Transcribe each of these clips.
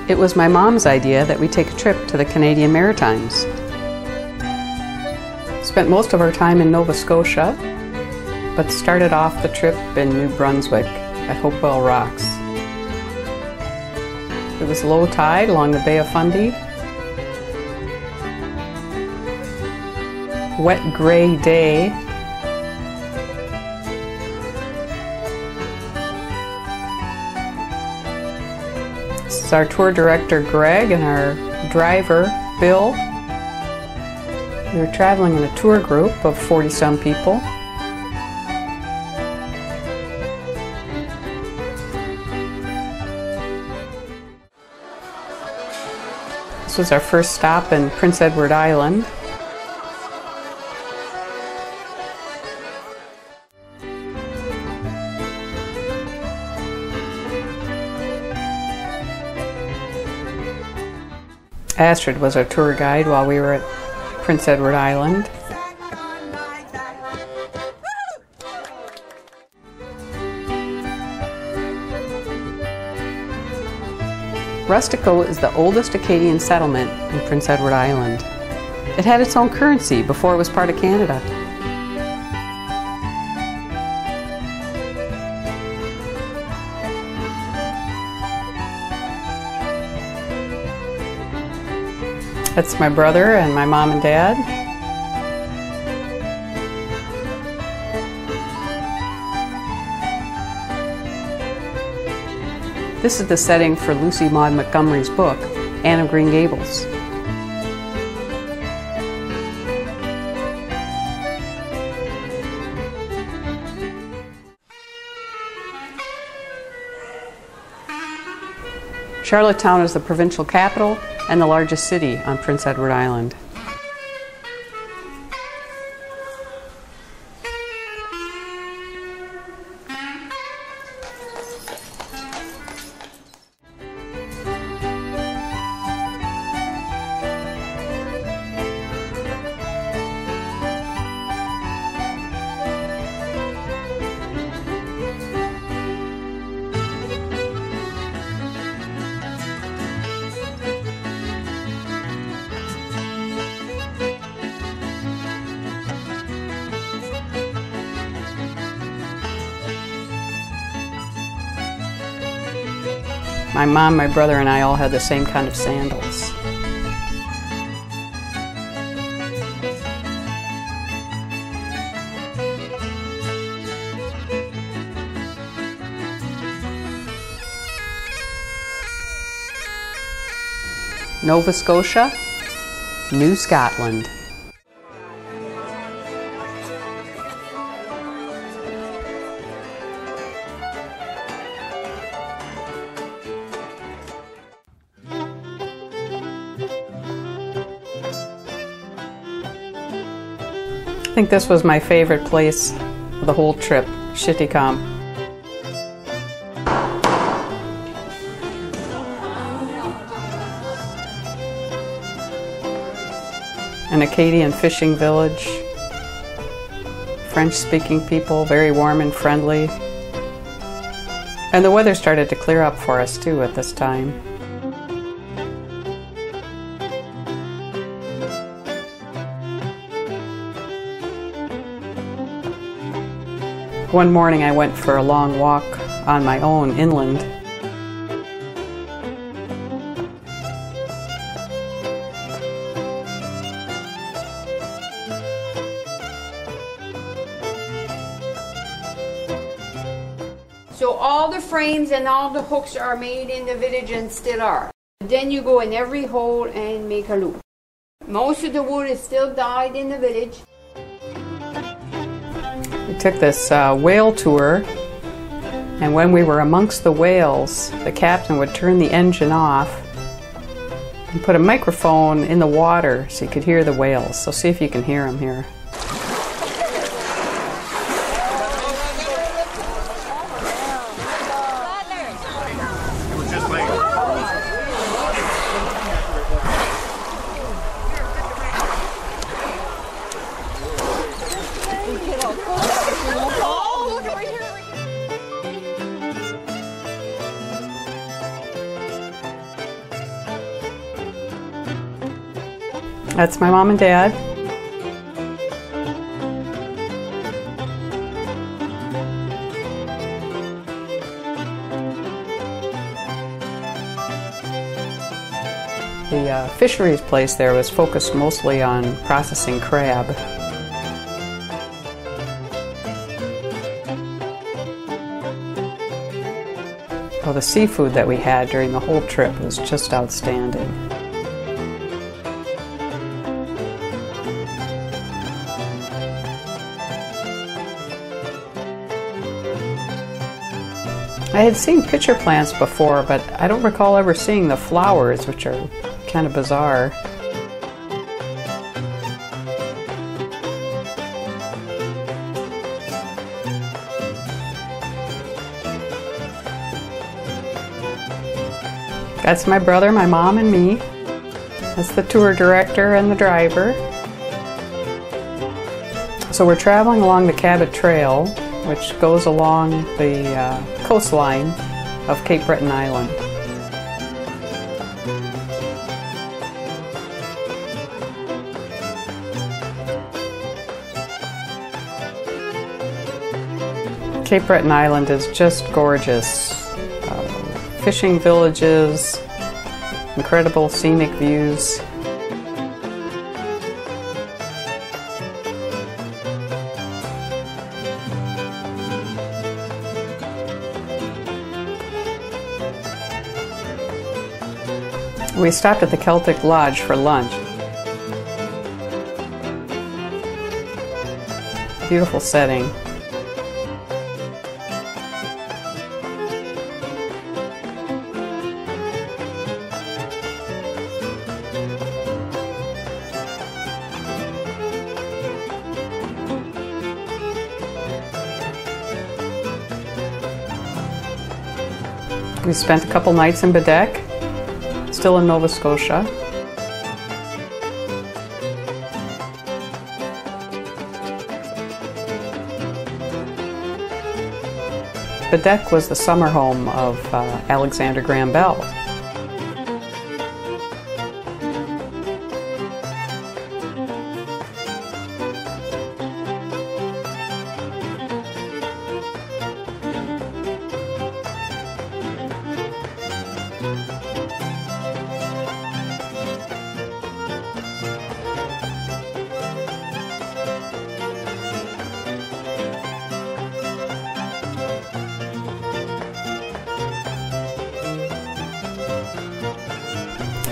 It was my mom's idea that we take a trip to the Canadian Maritimes. Spent most of our time in Nova Scotia, but started off the trip in New Brunswick at Hopewell Rocks. It was low tide along the Bay of Fundy. Wet gray day. This is our tour director Greg and our driver Bill. We were traveling in a tour group of 40-some people. This was our first stop in Prince Edward Island. Astrid was our tour guide while we were at Prince Edward Island. Rustico is the oldest Acadian settlement in Prince Edward Island. It had its own currency before it was part of Canada. That's my brother and my mom and dad. This is the setting for Lucy Maud Montgomery's book, Anne of Green Gables. Charlottetown is the provincial capital and the largest city on Prince Edward Island. My mom, my brother, and I all had the same kind of sandals. Nova Scotia, New Scotland. I think this was my favorite place of the whole trip, Shittycombe. An Acadian fishing village, French-speaking people, very warm and friendly. And the weather started to clear up for us too at this time. One morning I went for a long walk on my own inland. So all the frames and all the hooks are made in the village and still are. Then you go in every hole and make a loop. Most of the wood is still dyed in the village. We took this whale tour, and when we were amongst the whales, the captain would turn the engine off and put a microphone in the water so you could hear the whales. So see if you can hear them here. That's my mom and dad. The fisheries place there was focused mostly on processing crab. Well, the seafood that we had during the whole trip was just outstanding. I had seen pitcher plants before, but I don't recall ever seeing the flowers, which are kind of bizarre. That's my brother, my mom, and me. That's the tour director and the driver. So we're traveling along the Cabot Trail, which goes along the coastline of Cape Breton Island. Cape Breton Island is just gorgeous. Fishing villages, incredible scenic views. We stopped at the Celtic Lodge for lunch. Beautiful setting. We spent a couple nights in Bedeck, still in Nova Scotia. Bedeck was the summer home of Alexander Graham Bell.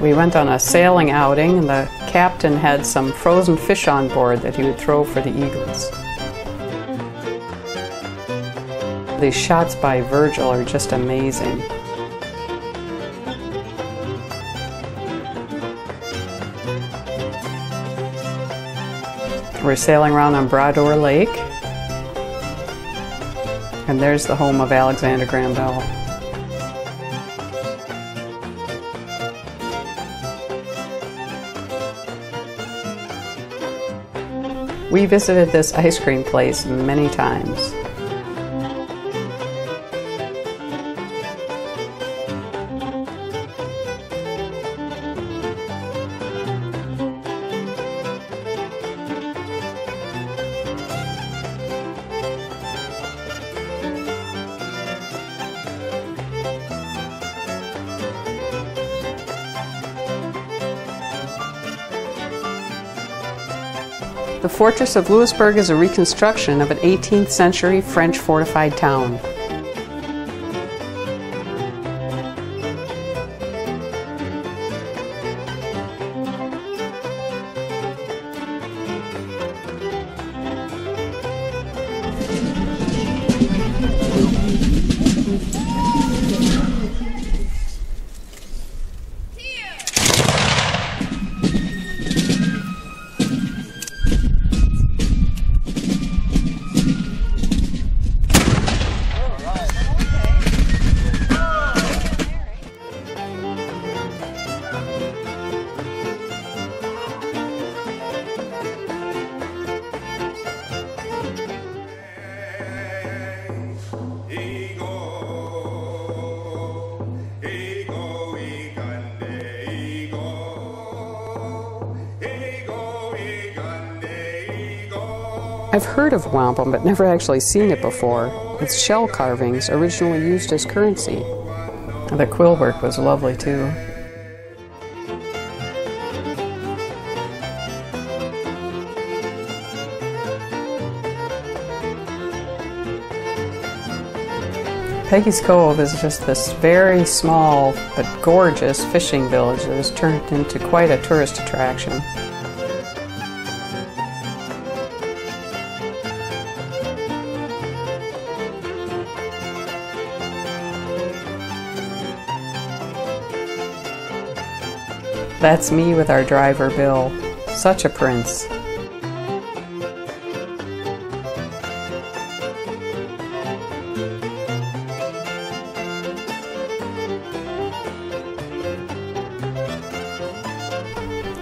We went on a sailing outing, and the captain had some frozen fish on board that he would throw for the eagles. These shots by Virgil are just amazing. We're sailing around on Brador Lake, and there's the home of Alexander Graham Bell. We visited this ice cream place many times. The fortress of Louisbourg is a reconstruction of an 18th century French fortified town. I've heard of wampum but never actually seen it before. It's shell carvings originally used as currency. The quill work was lovely too. Peggy's Cove is just this very small but gorgeous fishing village that has turned into quite a tourist attraction. That's me with our driver Bill. Such a prince.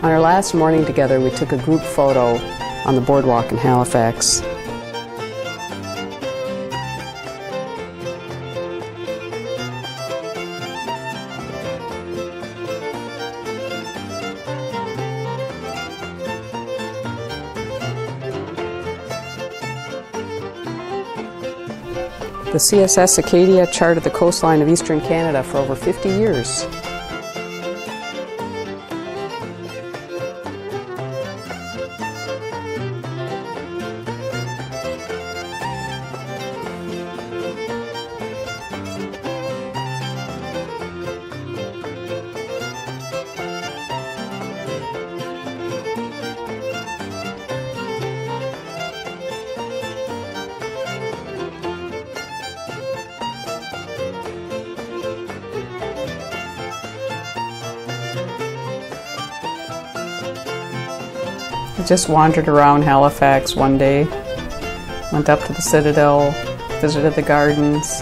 On our last morning together, we took a group photo on the boardwalk in Halifax. The CSS Acadia charted the coastline of eastern Canada for over 50 years. I just wandered around Halifax one day, went up to the Citadel, visited the gardens.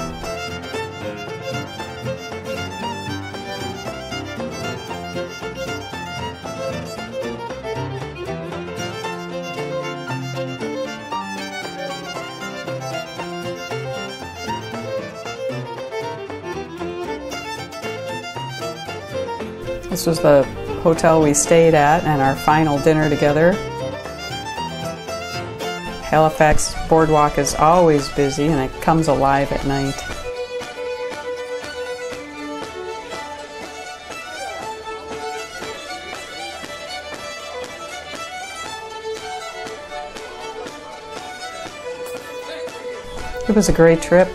This was the hotel we stayed at and our final dinner together. Halifax Boardwalk is always busy and it comes alive at night. It was a great trip.